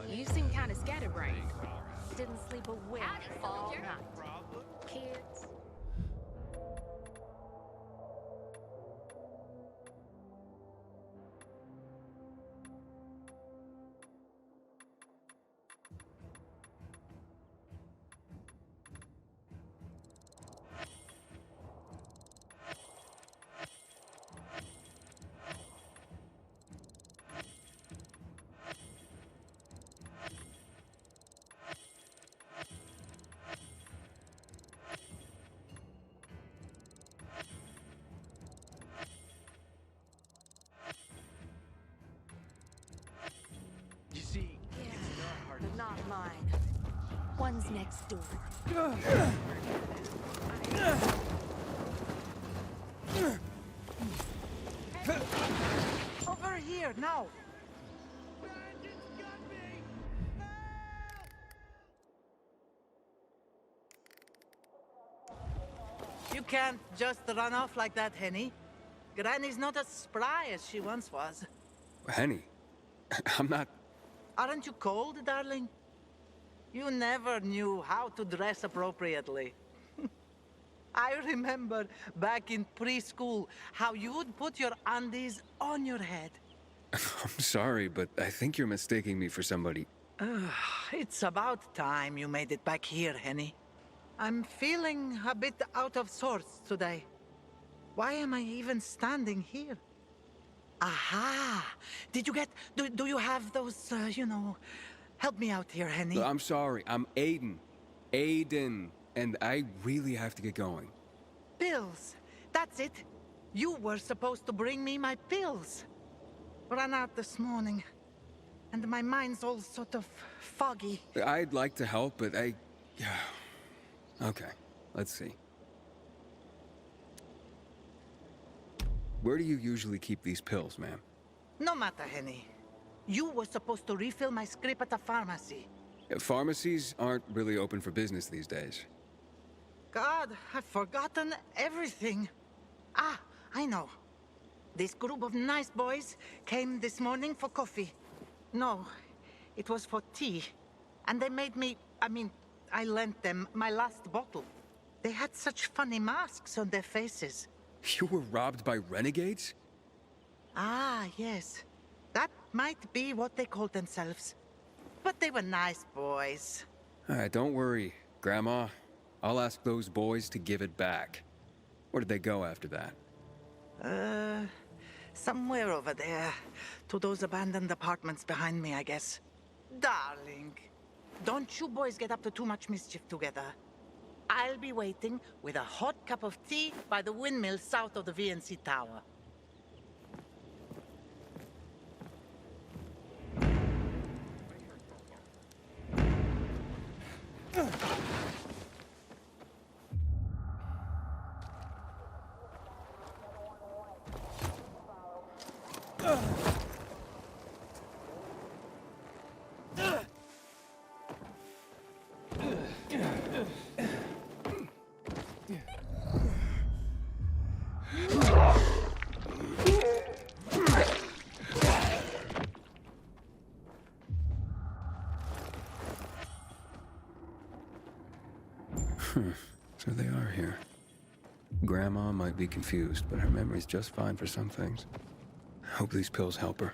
You seem kind of scatterbrained. Didn't sleep a wink all night. Kids. You see, But not mine. One's next door. Over here, now! You can't just run off like that, Henny. Granny's not as spry as she once was. Henny, I'm not... Aren't you cold, darling? You never knew how to dress appropriately. I remember back in preschool how you would put your undies on your head. I'm sorry, but I think you're mistaking me for somebody. It's about time you made it back here, Henny. I'm feeling a bit out of sorts today. Why am I even standing here? Aha! Did you get... Do you have those, you know... Help me out here, Henny. I'm sorry, I'm Aiden. Aiden. And I really have to get going. Pills. That's it. You were supposed to bring me my pills. Ran out this morning. And my mind's all sort of foggy. I'd like to help, but I... Yeah. Okay, let's see. Where do you usually keep these pills, ma'am? No matter, Henny. You were supposed to refill my script at the pharmacy. Pharmacies aren't really open for business these days. God, I've forgotten everything. Ah, I know. This group of nice boys came this morning for coffee. No, it was for tea. And they made me... I lent them my last bottle. They had such funny masks on their faces. You were robbed by renegades? Ah, yes. That might be what they called themselves. But they were nice boys. Alright, don't worry, Grandma. I'll ask those boys to give it back. Where did they go after that? Somewhere over there. To those abandoned apartments behind me, I guess. Darling, don't you boys get up to too much mischief together. I'll be waiting with a hot cup of tea by the windmill south of the VNC Tower. So they are here. Grandma might be confused, but her memory's just fine for some things. I hope these pills help her.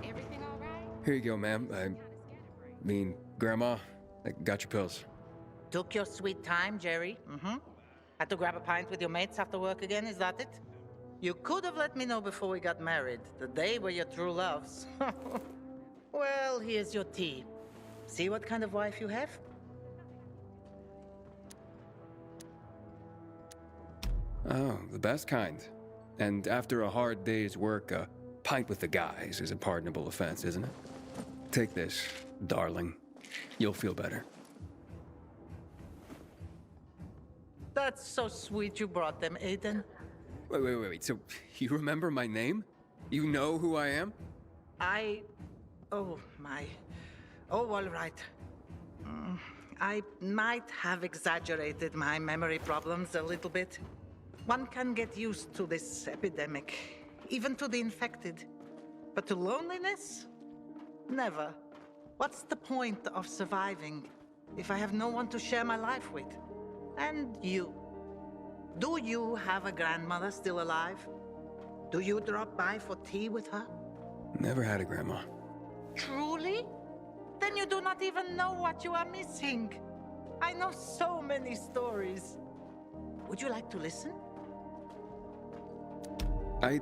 Everything all right? Here you go, ma'am. Grandma, I got your pills. Took your sweet time, Jerry. Had to grab a pint with your mates after work again, is that it? You could have let me know before we got married. The day were your true loves. Well, here's your tea. See what kind of wife you have? Oh, the best kind. And after a hard day's work, a pint with the guys is a pardonable offense, isn't it? Take this, darling. You'll feel better. That's so sweet you brought them, Aiden. Wait. So, you remember my name? You know who I am? Oh, my. Oh, all right. I might have exaggerated my memory problems a little bit. One can get used to this epidemic, even to the infected. But to loneliness? Never. What's the point of surviving if I have no one to share my life with? And you. Do you have a grandmother still alive? Do you drop by for tea with her? Never had a grandma. Truly? Then you do not even know what you are missing. I know so many stories. Would you like to listen? I'd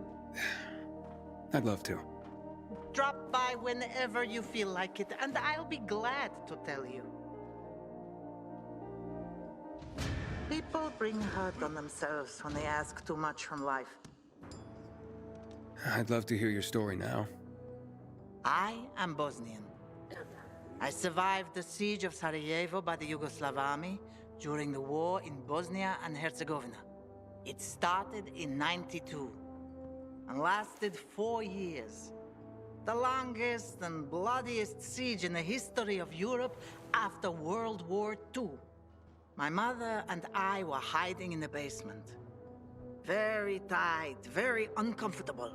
love to. Drop by whenever you feel like it, and I'll be glad to tell you. People bring hurt on themselves when they ask too much from life. I'd love to hear your story now. I am Bosnian. I survived the siege of Sarajevo by the Yugoslav army during the war in Bosnia and Herzegovina. It started in '92 and lasted 4 years. The longest and bloodiest siege in the history of Europe after World War II. My mother and I were hiding in the basement. Very tight, very uncomfortable.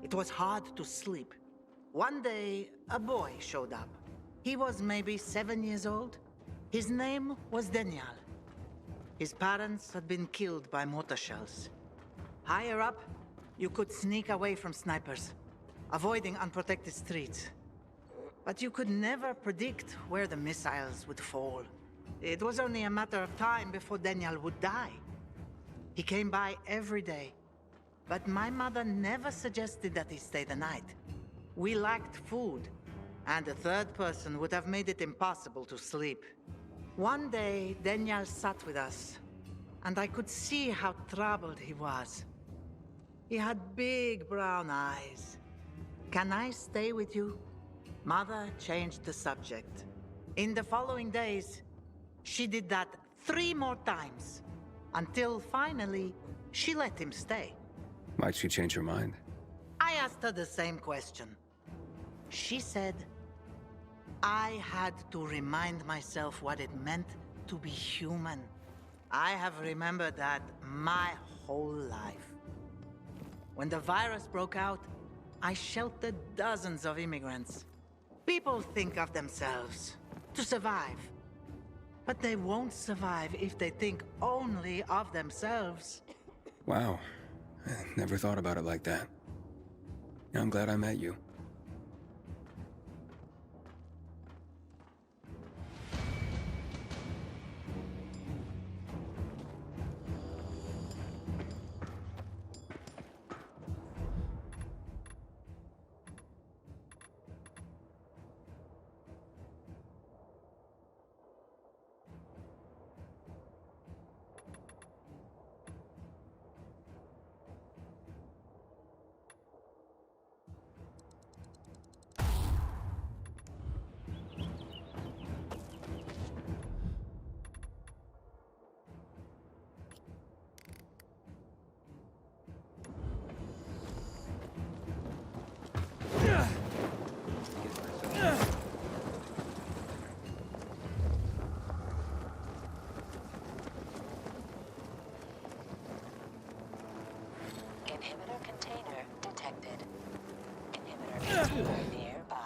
It was hard to sleep. One day, a boy showed up. He was maybe 7 years old. His name was Daniel. His parents had been killed by mortar shells. Higher up, you could sneak away from snipers, avoiding unprotected streets. But you could never predict where the missiles would fall. It was only a matter of time before Daniel would die. He came by every day, but my mother never suggested that he stay the night. We lacked food, and a third person would have made it impossible to sleep. One day, Daniel sat with us, and I could see how troubled he was. He had big brown eyes. "Can I stay with you?" Mother changed the subject. In the following days, she did that 3 more times, until finally, she let him stay. Might she change her mind? I asked her the same question. She said, I had to remind myself what it meant to be human. I have remembered that my whole life. When the virus broke out, I sheltered dozens of immigrants. People think of themselves to survive. But they won't survive if they think only of themselves. Wow. I never thought about it like that. I'm glad I met you. container nearby.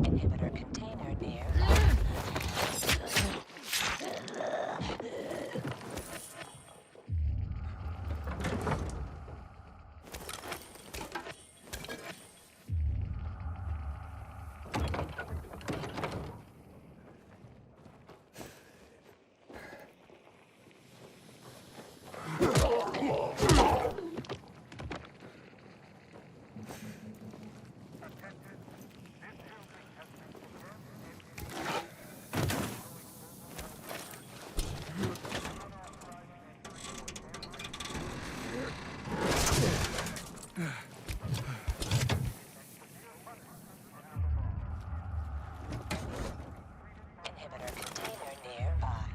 Inhibitor container near. Inhibitor container nearby.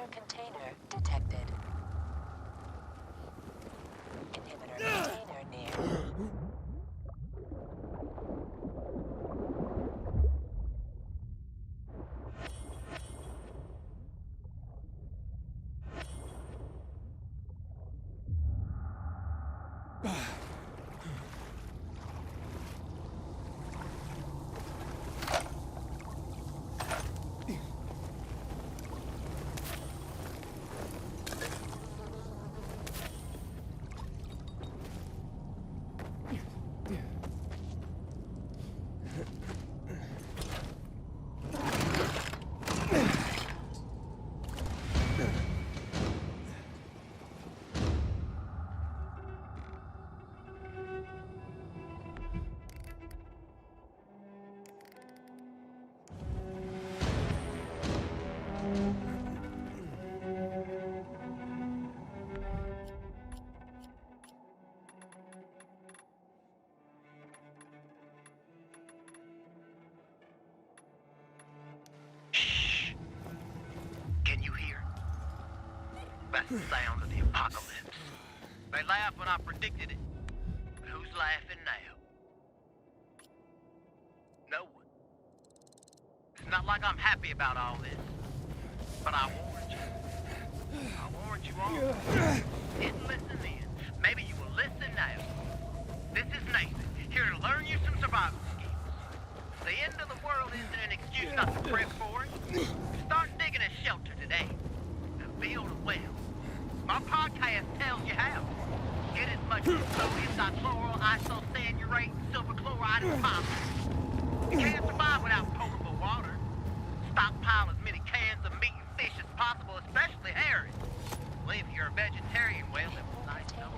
Inhibitor container detected. Inhibitor container near. Can you hear? That's the sound of the apocalypse. They laughed when I predicted it. But who's laughing now? No one. It's not like I'm happy about all this. But I warned you. I warned you all. Didn't listen then. Maybe you will listen now. This is Nathan, here to learn you some survival skills. The end of the world isn't an excuse not to prep for it. Start digging a shelter today. And build a well. My podcast tells you how. Get as much sodium dichloral, isocyanurate, and silver chloride as possible. You can't survive without potable water. Stockpile as many cans of meat and fish as possible, especially herring. Well, if you're a vegetarian, well, it was nice to know.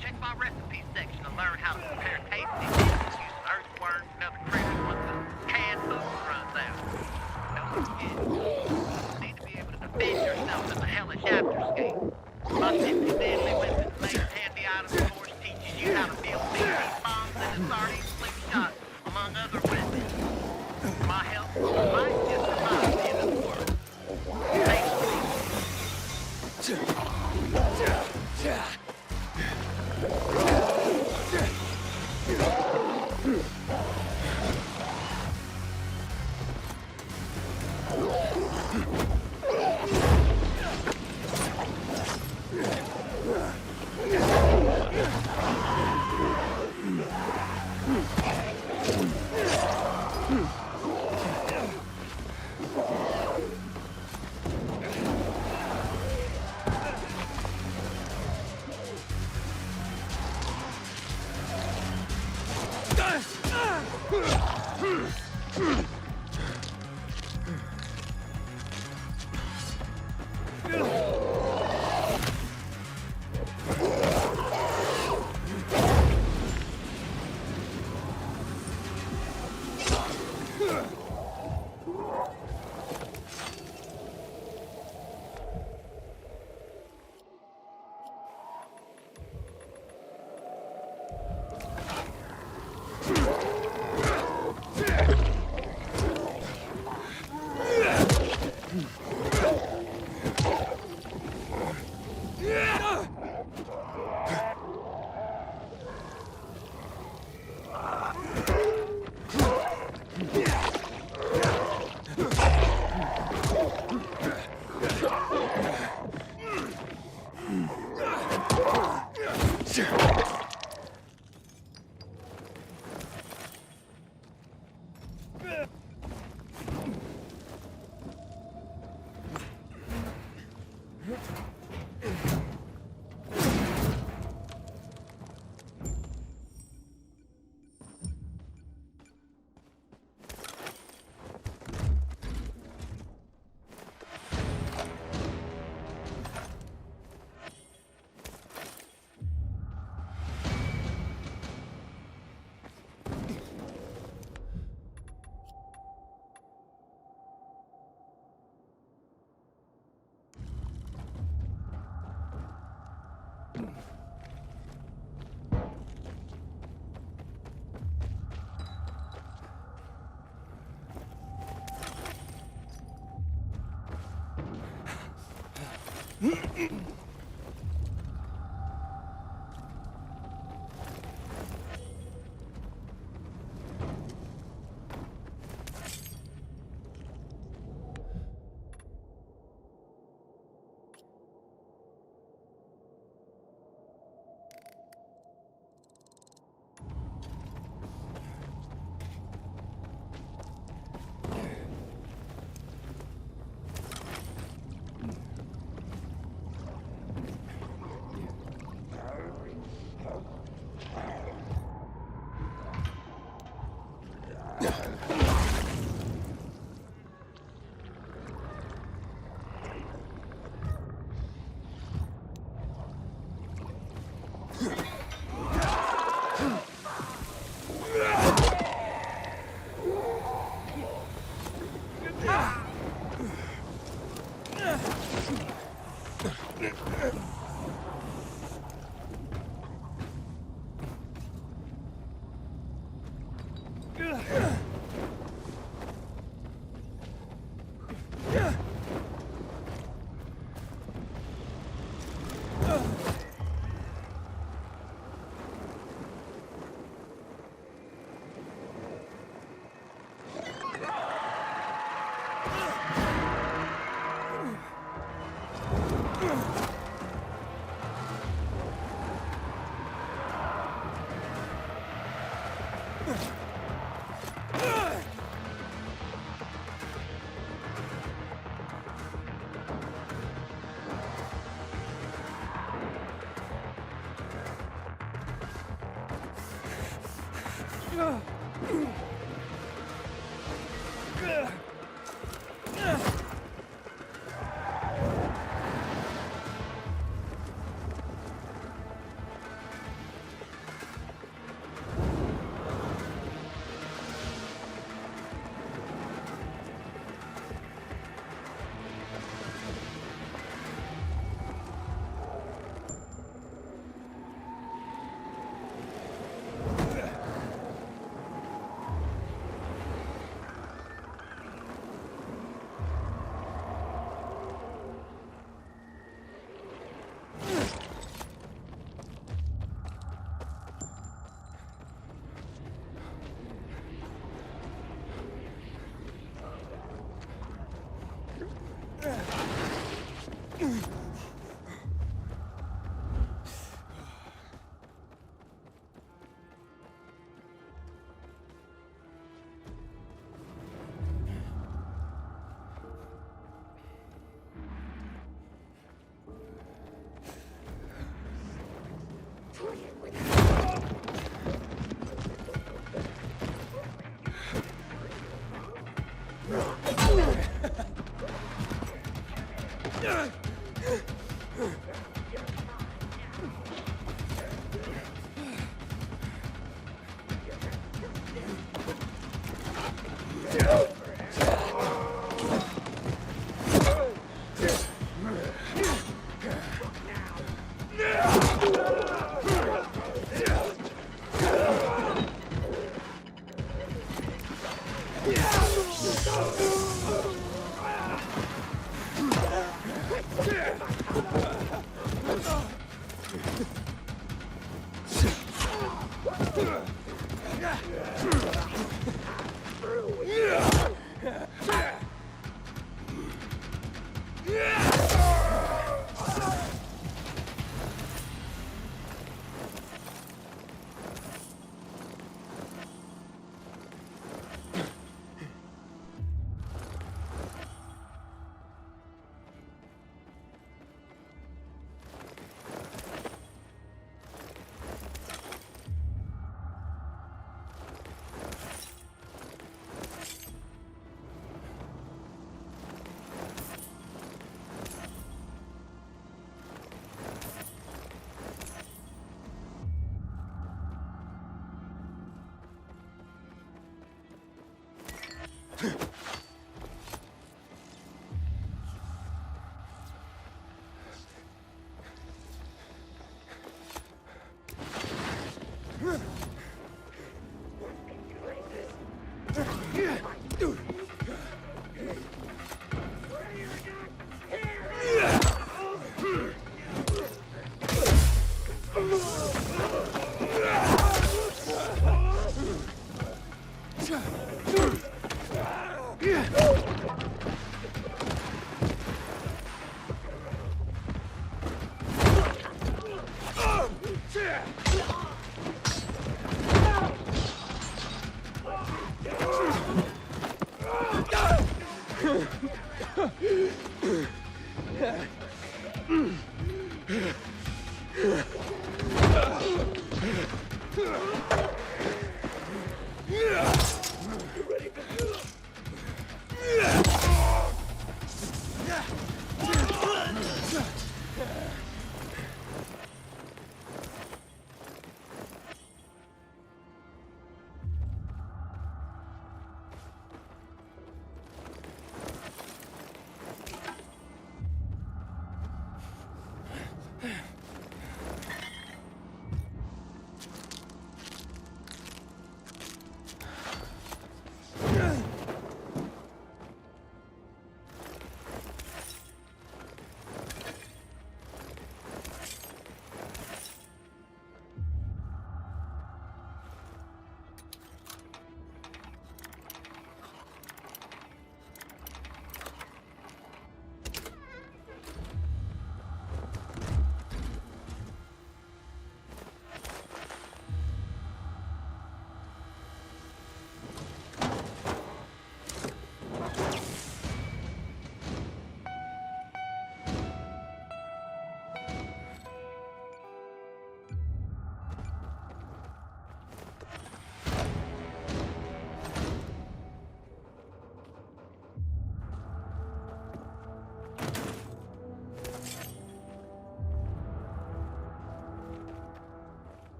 Check my recipe section to learn how to prepare tasty dishes using earthworms and other critters once the canned food runs out. Don't forget, you need to be able to defend yourself in the hellish afterscape. My 50 deadly weapons made handy items course teaches you how to build BB bombs and a sardine slingshot, among other weapons. With my help, you might just survive the end of the world. Thanks.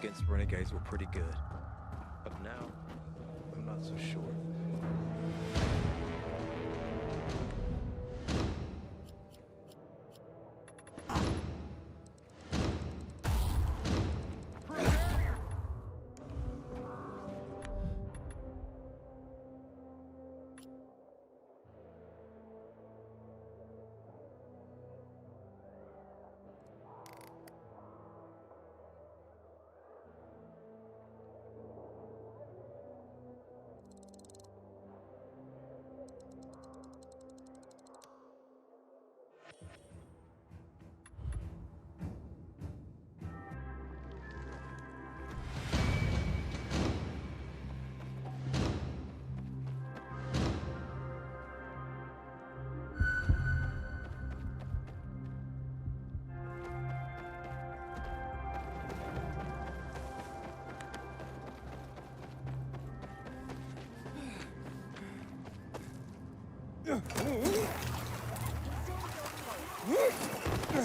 against renegades were pretty good. But now, I'm not so sure.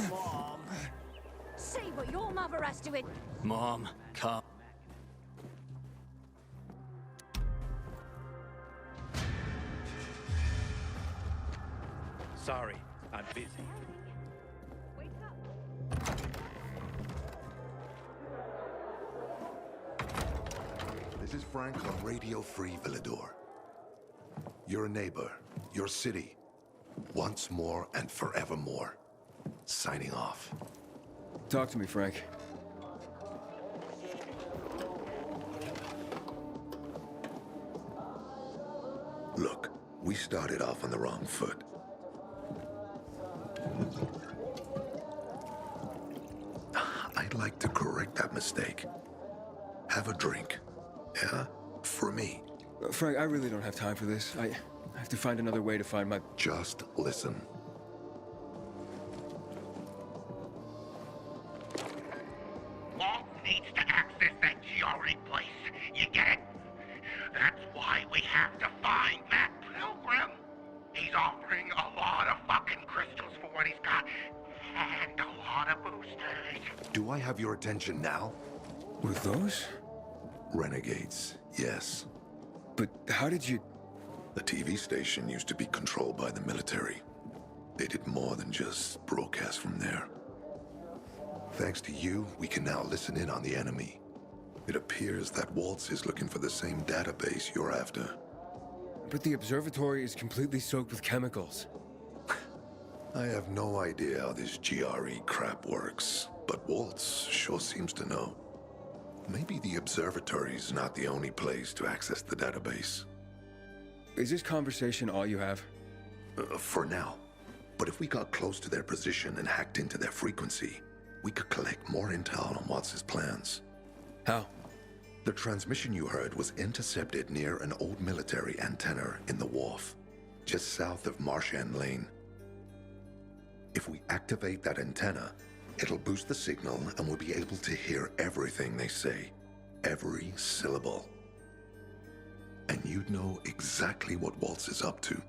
Mom. See what your mother has to it. Mom, come. Sorry, I'm busy. Wake up. This is Frank on Radio Free Villador. Your neighbor, your city, once more and forevermore. Signing off. Talk to me, Frank. Look, we started off on the wrong foot. I'd like to correct that mistake. Have a drink. Yeah? For me. Frank, I really don't have time for this. I have to find another way to find my... Just listen. Walt needs to access that GRE place. You get it? That's why we have to find that pilgrim. He's offering a lot of fucking crystals for what he's got. And a lot of boosters. Do I have your attention now? With those? Renegades, yes. But how did you... The TV station used to be controlled by the military. They did more than just broadcast from there. Thanks to you, we can now listen in on the enemy. It appears that Waltz is looking for the same database you're after. But the observatory is completely soaked with chemicals. I have no idea how this GRE crap works, but Waltz sure seems to know. Maybe the observatory's not the only place to access the database. Is this conversation all you have? For now. But if we got close to their position and hacked into their frequency, we could collect more intel on Waltz's plans. How? The transmission you heard was intercepted near an old military antenna in the wharf, just south of Marchand Lane. If we activate that antenna, it'll boost the signal and we'll be able to hear everything they say. Every syllable. And you'd know exactly what Waltz is up to.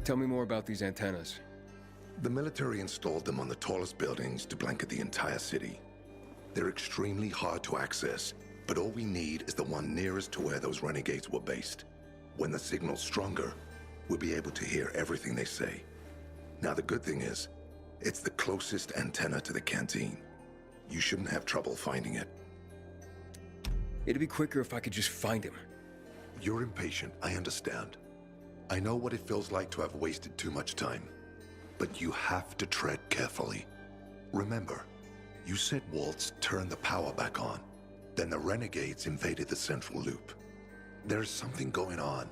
Tell me more about these antennas. The military installed them on the tallest buildings to blanket the entire city. They're extremely hard to access, but all we need is the one nearest to where those renegades were based. When the signal's stronger, we'll be able to hear everything they say. Now the good thing is, it's the closest antenna to the canteen. You shouldn't have trouble finding it. It'd be quicker if I could just find him. You're impatient, I understand. I know what it feels like to have wasted too much time. But you have to tread carefully. Remember, you said Waltz turned the power back on. Then the renegades invaded the central loop. There's something going on.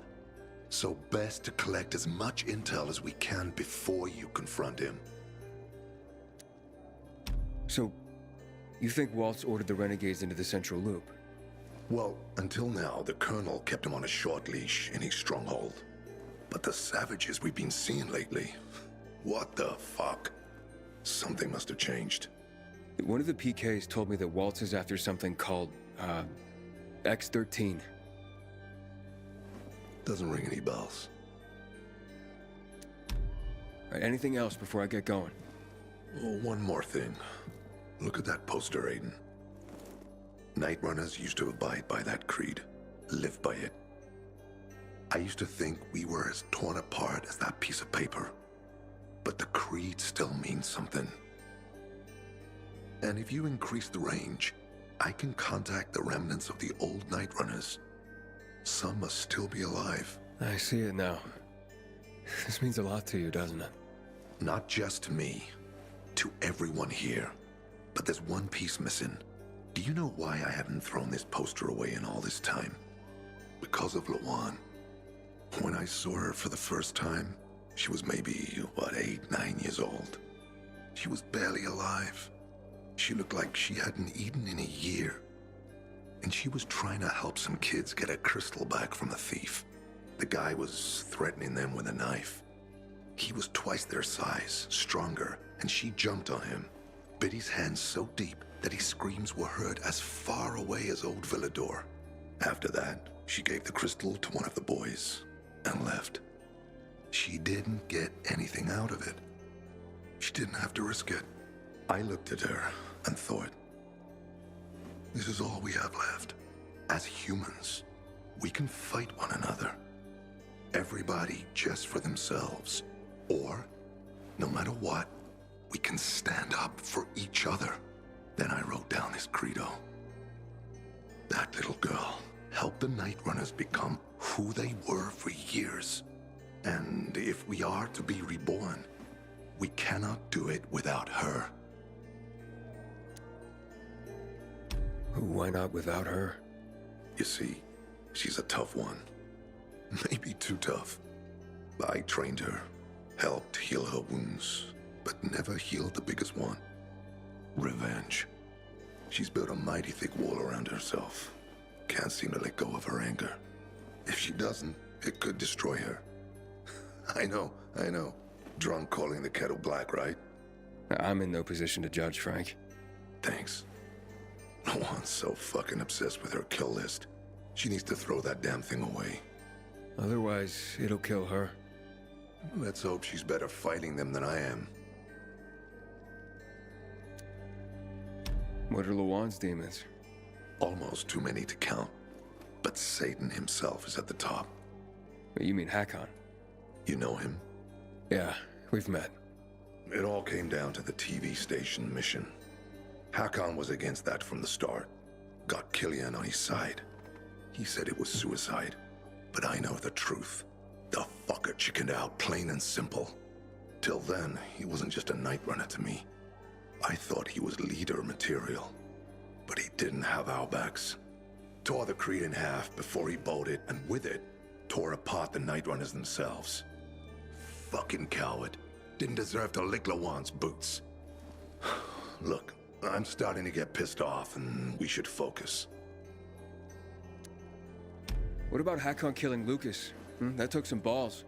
So best to collect as much intel as we can before you confront him. So, you think Waltz ordered the renegades into the central loop? Well, until now, the Colonel kept him on a short leash in his stronghold. But the savages we've been seeing lately, what the fuck? Something must have changed. One of the PKs told me that Waltz is after something called, X-13. Doesn't ring any bells. All right, anything else before I get going? Oh, one more thing. Look at that poster, Aiden. Nightrunners used to abide by that creed, live by it. I used to think we were as torn apart as that piece of paper. But the creed still means something. And if you increase the range, I can contact the remnants of the old Nightrunners. Some must still be alive. I see it now. This means a lot to you, doesn't it? Not just to me, to everyone here. But there's one piece missing. Do you know why I haven't thrown this poster away in all this time? Because of Lawan. When I saw her for the first time, she was maybe, 8, 9 years old. She was barely alive. She looked like she hadn't eaten in a year. And she was trying to help some kids get a crystal back from a thief. The guy was threatening them with a knife. He was twice their size, stronger, and she jumped on him, bit his hands so deep that his screams were heard as far away as Old Villador. After that, she gave the crystal to one of the boys and left. She didn't get anything out of it. She didn't have to risk it. I looked at her and thought, this is all we have left. As humans, we can fight one another. Everybody just for themselves. Or, no matter what, we can stand up for each other. Then I wrote down this credo. That little girl helped the Nightrunners become who they were for years. And if we are to be reborn, we cannot do it without her. Why not without her? You see, she's a tough one. Maybe too tough. I trained her, helped heal her wounds, but never healed the biggest one. Revenge. She's built a mighty thick wall around herself. Can't seem to let go of her anger. If she doesn't, it could destroy her. I know. Drunk calling the kettle black, right? I'm in no position to judge, Frank. Thanks. Lawan's so fucking obsessed with her kill list. She needs to throw that damn thing away. Otherwise, it'll kill her. Let's hope she's better fighting them than I am. What are Lawan's demons? Almost too many to count. But Satan himself is at the top. You mean Hakon? You know him? Yeah, we've met. It all came down to the TV station mission. Hakon was against that from the start. Got Killian on his side. He said it was suicide. But I know the truth. The fucker chickened out, plain and simple. Till then, he wasn't just a Nightrunner to me. I thought he was leader material. But he didn't have our backs. Tore the Creed in half before he bowed it, and with it, tore apart the Nightrunners themselves. Fucking coward. Didn't deserve to lick Lawan's boots. Look, I'm starting to get pissed off, and we should focus. What about Hakon killing Lucas? That took some balls.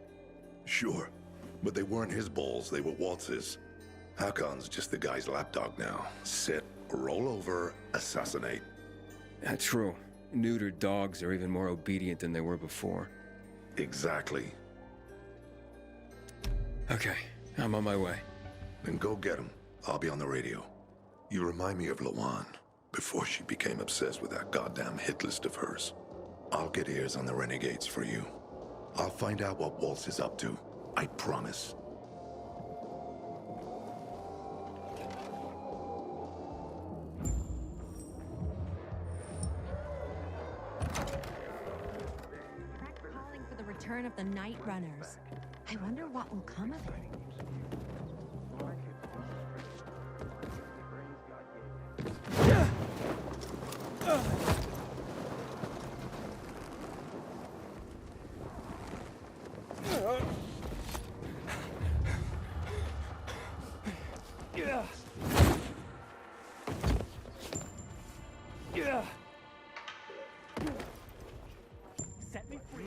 Sure, but they weren't his balls, they were Waltz's. Hakon's just the guy's lapdog now. Sit, roll over, assassinate. That's true. Neutered dogs are even more obedient than they were before. Exactly. Okay, I'm on my way. Then go get him. I'll be on the radio. You remind me of Lawan, before she became obsessed with that goddamn hit list of hers. I'll get ears on the renegades for you. I'll find out what Waltz is up to. I promise. Calling for the return of the Nightrunners. I wonder what will come of it. Set me free.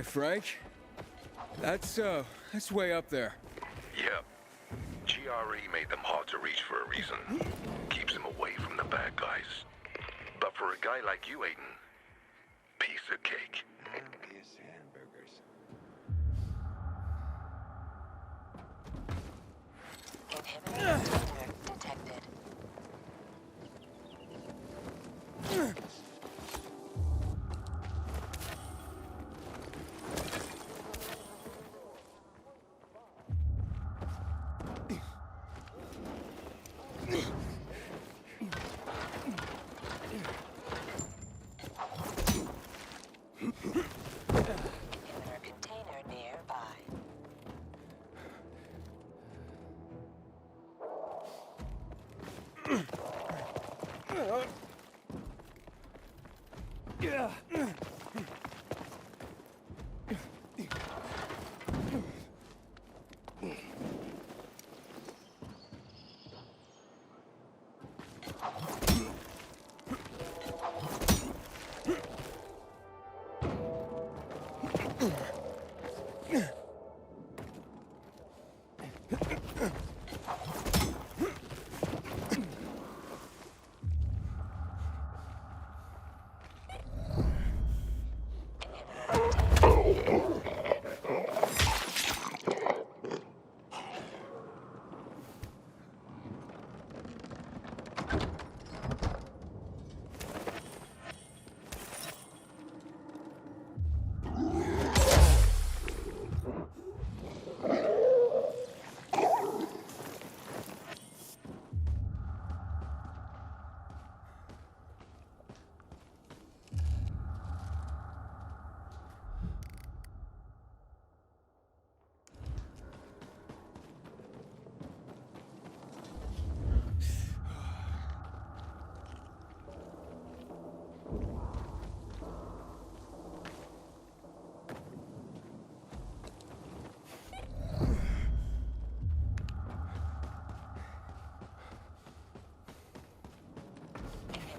Hey, Frank? That's way up there. Yep. GRE made them hard to reach for a reason. Keeps them away from the bad guys. But for a guy like you, Aiden, piece of cake. Obvious hamburgers. Inhibitor container detected.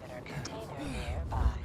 Inhibitor container nearby. Inhibitor container nearby.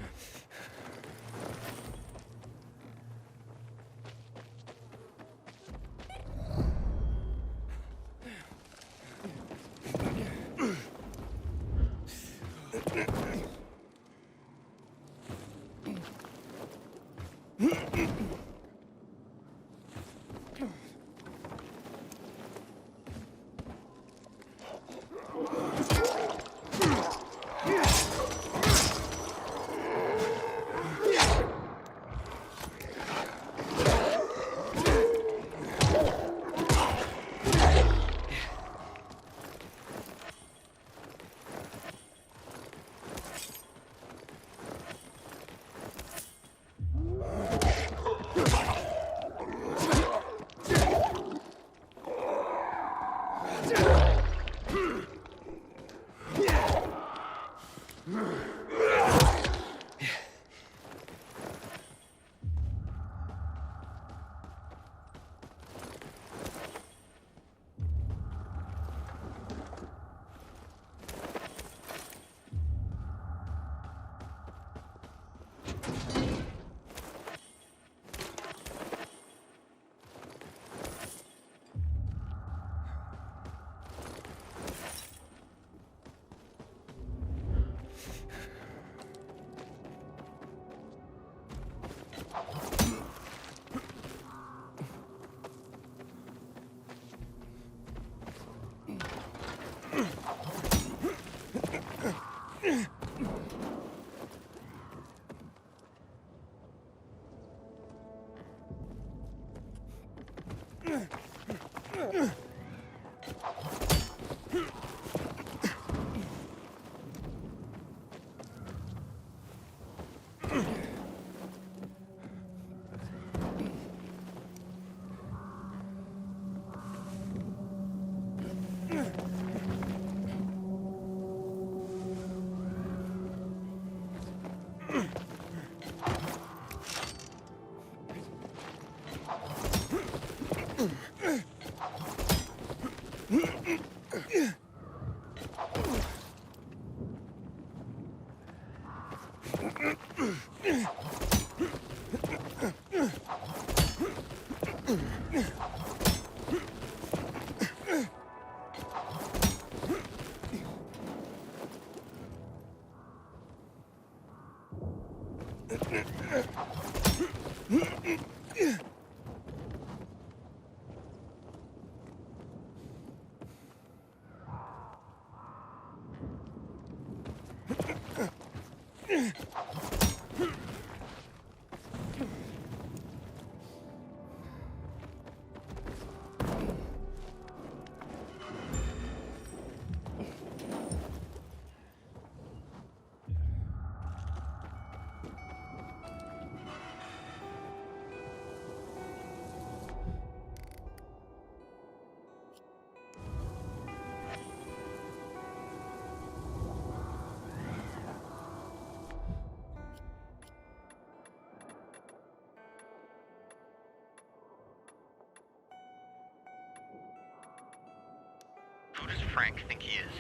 Who does Frank think he is?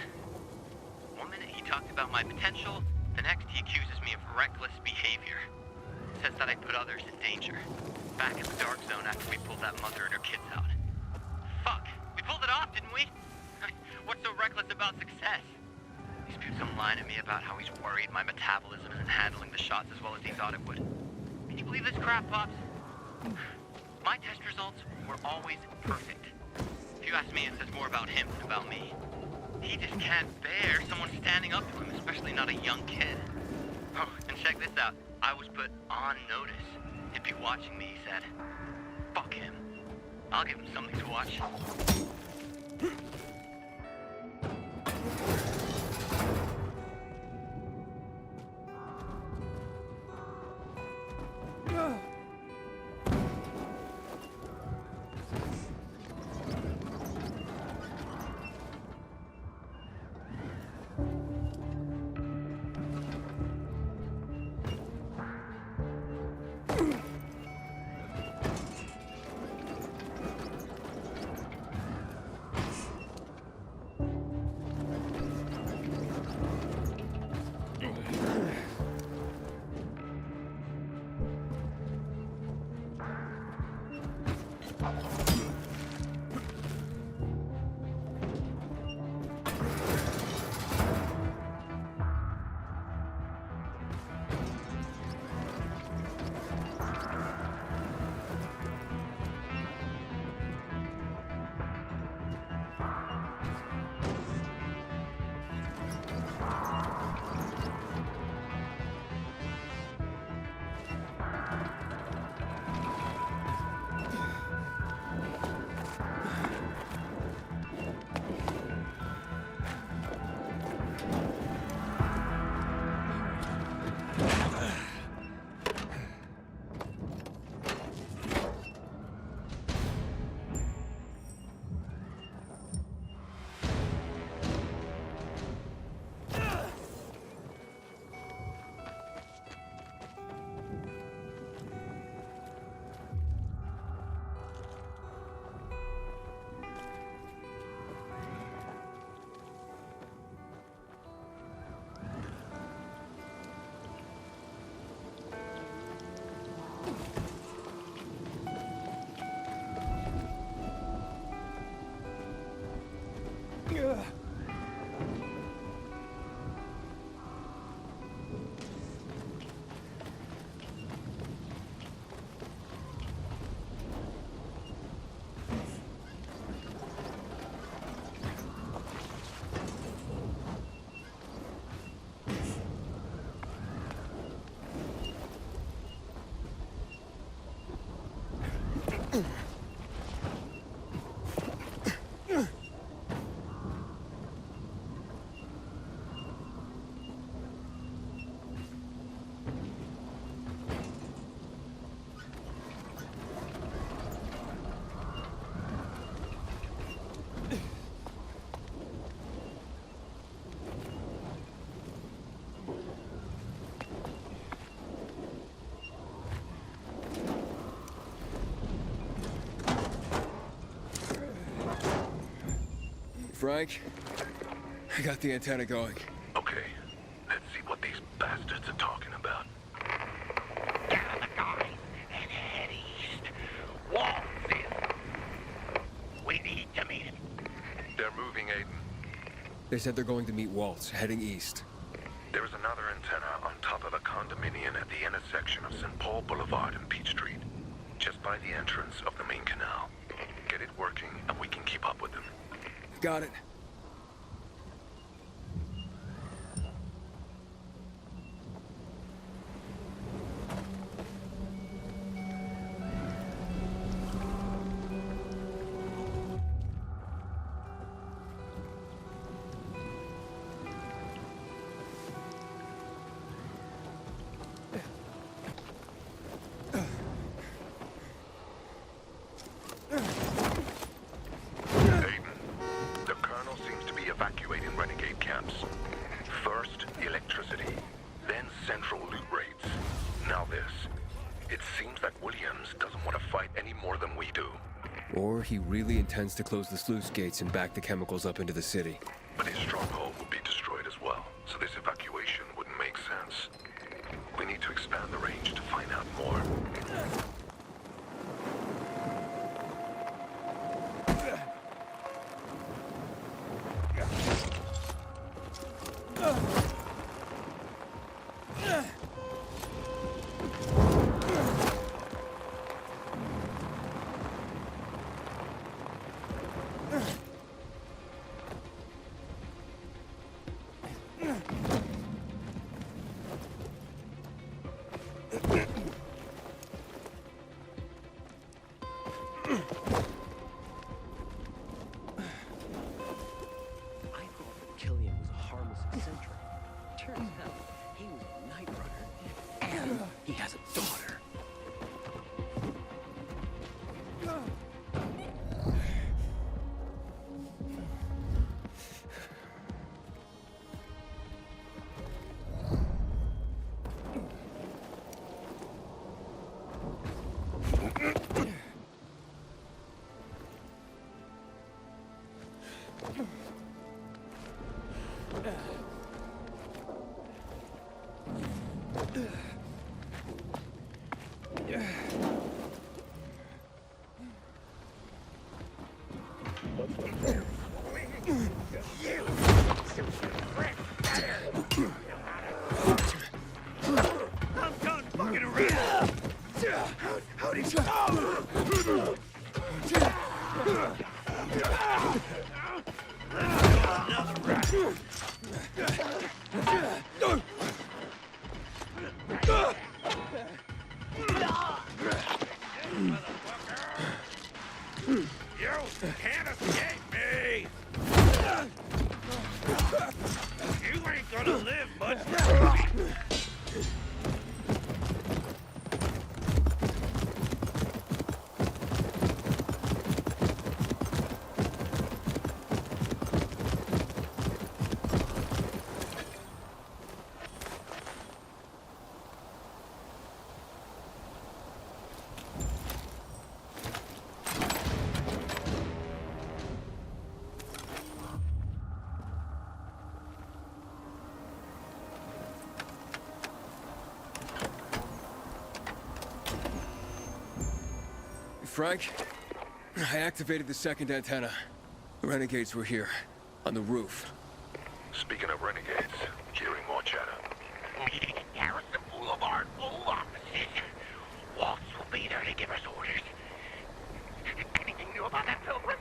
One minute he talks about my potential, the next he accuses me of reckless behavior. Says that I put others in danger. Back in the dark zone after we pulled that mother and her kids out. Fuck, we pulled it off, didn't we? What's so reckless about success? He spewed some line at me about how he's worried my metabolism isn't handling the shots as well as he thought it would. Can you believe this crap, Pops? My test results were always perfect. If you ask me, it says more about him than about me. He just can't bear someone standing up to him, especially not a young kid. Oh, and check this out. I was put on notice. He'd be watching me, he said. Fuck him. I'll give him something to watch. Frank, I got the antenna going. Okay, let's see what these bastards are talking about. Gather the guys and head east. Walls in. We need to meet him. They're moving, Aiden. They said they're going to meet Waltz, heading east. There's another antenna on top of a condominium at the intersection of St. Paul Boulevard and Peach Street, just by the entrance of the main canal. Get it working, and we can keep up with them. Got it. Or he really intends to close the sluice gates and back the chemicals up into the city. But his stronghold would be destroyed as well, so this evacuation wouldn't make sense. We need to expand the range to find out more. Frank, I activated the second antenna. The renegades were here, on the roof. Speaking of renegades, hearing more chatter. Garrison Boulevard, full offices. Waltz will be there to give us orders. Anything new about that pilgrim?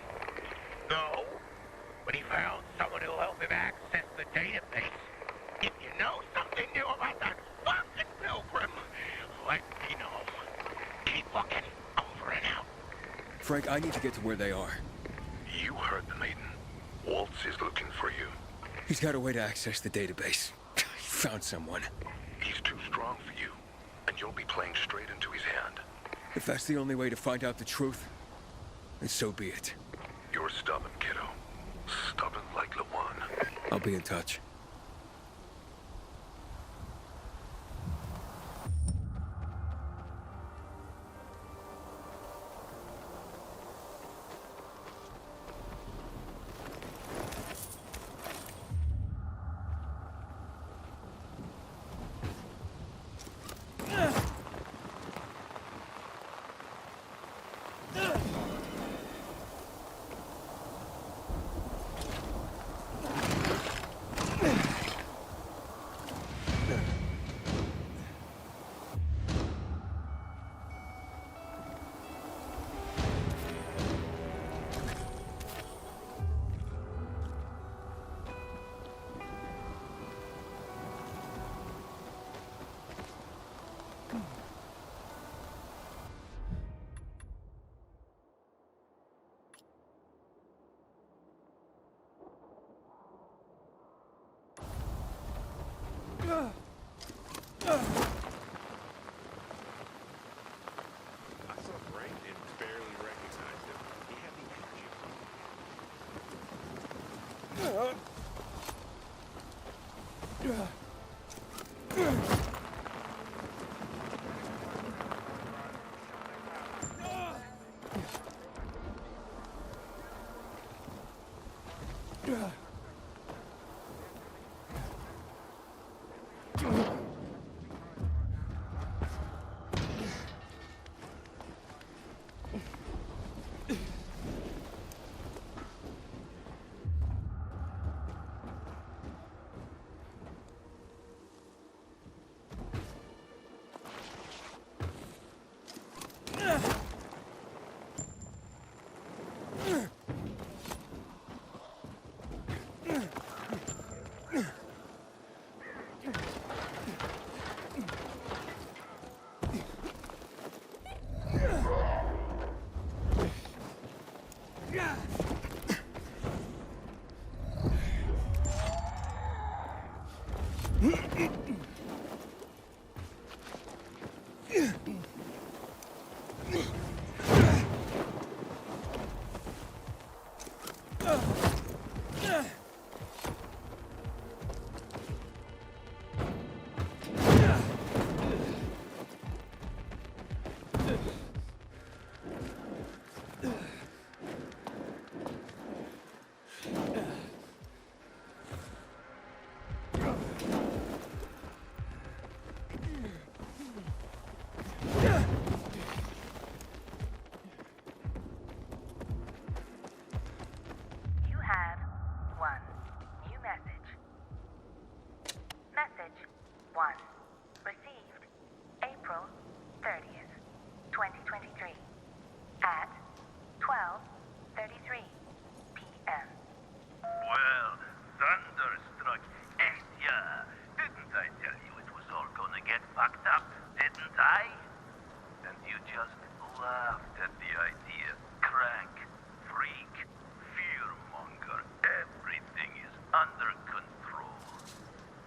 No, but he found someone who'll help him access the database. If you know something new about that fucking pilgrim, let me know. Keep looking. Over and out. Frank, I need to get to where they are. You heard the maiden. Waltz is looking for you. He's got a way to access the database. He found someone. He's too strong for you, and you'll be playing straight into his hand. If that's the only way to find out the truth, then so be it. You're stubborn, kiddo. Stubborn like Lawan. I'll be in touch. I saw Frank and barely recognized him. He had the You have one new message. Message 1. Received April 30th, 2023 at 12:33 p.m. Well, thunderstruck, ain't ya? Didn't I tell you it was all gonna get fucked up, didn't I? And you just laughed at the idea. Crank, freak, fearmonger, everything is under control.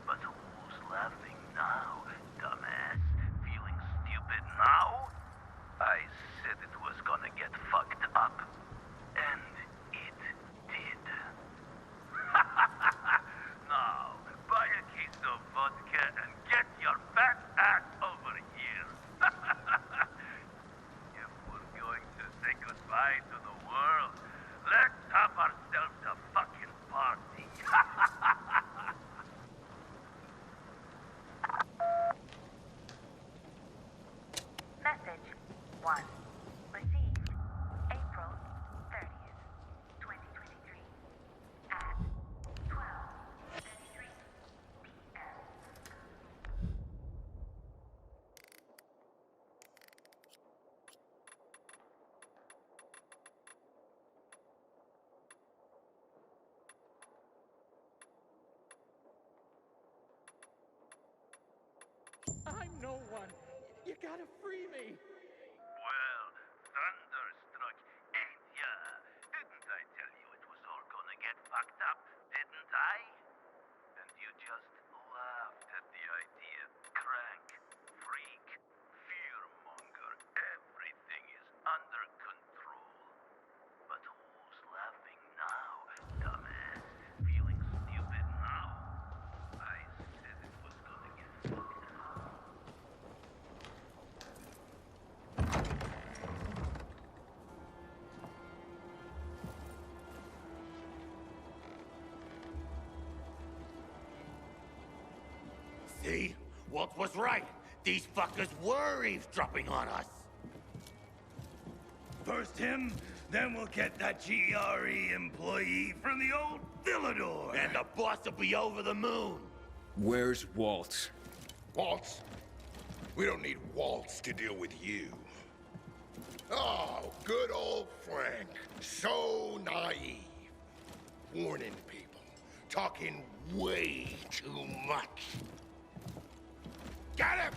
But who's laughing now, dumbass? Feeling stupid now? I said it was gonna get fucked up. And it did. Now, buy a case of vodka and get your fat ass over here. If we're going to say goodbye to the world, let's have ourselves a fucking party. Message 1. Received April 30th, 2023 at 12:33 p.m. I'm no one. You gotta free me. Well, thunderstruck, ain't ya? Didn't I tell you it was all gonna get fucked up, didn't I? And you just laughed at the idea. Crank, freak, fearmonger, everything is under control. But who's laughing now, dumbass? Feeling stupid now? I said it was gonna get fucked up. See? Walt was right. These fuckers were eavesdropping on us. First him, then we'll get that GRE employee from the old Villador. And the boss will be over the moon. Where's Walt? Waltz? We don't need Waltz to deal with you. Oh, good old Frank. So naive. Warning people. Talking way too much. Get him!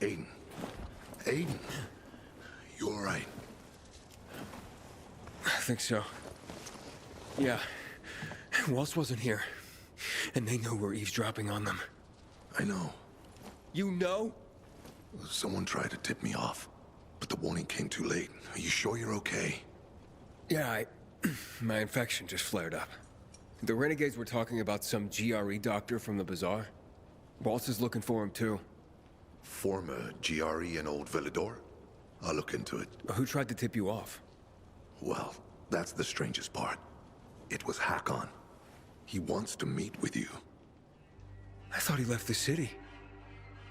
Aiden. Aiden. You all right? I think so. Yeah. Waltz wasn't here. And they know we're eavesdropping on them. I know. You know? Someone tried to tip me off, but the warning came too late. Are you sure you're okay? Yeah, my infection just flared up. The renegades were talking about some GRE doctor from the bazaar. Waltz is looking for him, too. Former GRE in Old Villador? I'll look into it. Who tried to tip you off? Well, that's the strangest part. It was Hakon. He wants to meet with you. I thought he left the city.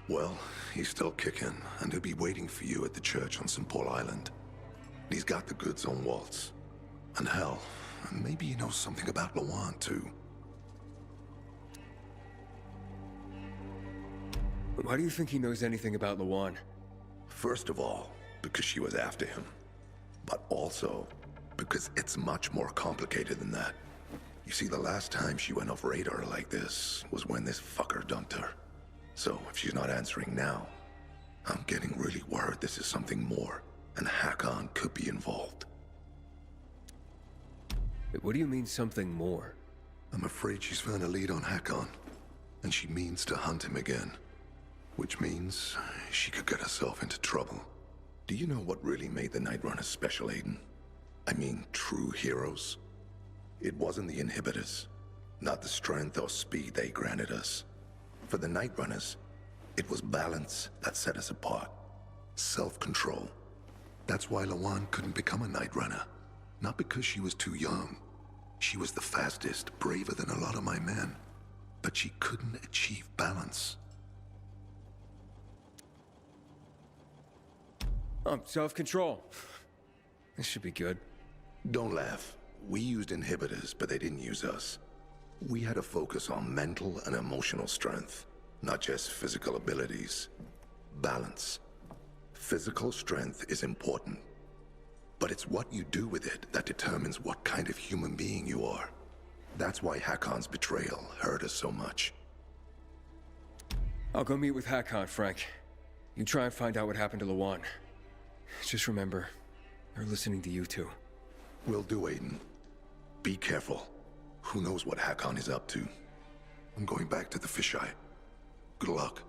Well, he's still kicking, and he'll be waiting for you at the church on St. Paul Island. He's got the goods on Waltz. And hell, maybe he knows something about Lawan, too. Why do you think he knows anything about Lawan? First of all, because she was after him. But also, because it's much more complicated than that. You see, the last time she went off radar like this was when this fucker dumped her. So, if she's not answering now, I'm getting really worried this is something more, and Hakon could be involved. What do you mean, something more? I'm afraid she's found a lead on Hakon, and she means to hunt him again. Which means she could get herself into trouble. Do you know what really made the Nightrunners special, Aiden? I mean, true heroes? It wasn't the inhibitors, not the strength or speed they granted us. For the Nightrunners, it was balance that set us apart. Self-control. That's why Lawan couldn't become a Nightrunner. Not because she was too young. She was the fastest, braver than a lot of my men. But she couldn't achieve balance. Self-control. This should be good. Don't laugh. We used inhibitors, but they didn't use us. We had to focus on mental and emotional strength, not just physical abilities. Balance. Physical strength is important, but it's what you do with it that determines what kind of human being you are. That's why Hakon's betrayal hurt us so much. I'll go meet with Hakon, Frank. You try and find out what happened to Lawan. Just remember, they're listening to you too. Will do, Aiden. Be careful. Who knows what Hakon is up to? I'm going back to the fisheye. Good luck.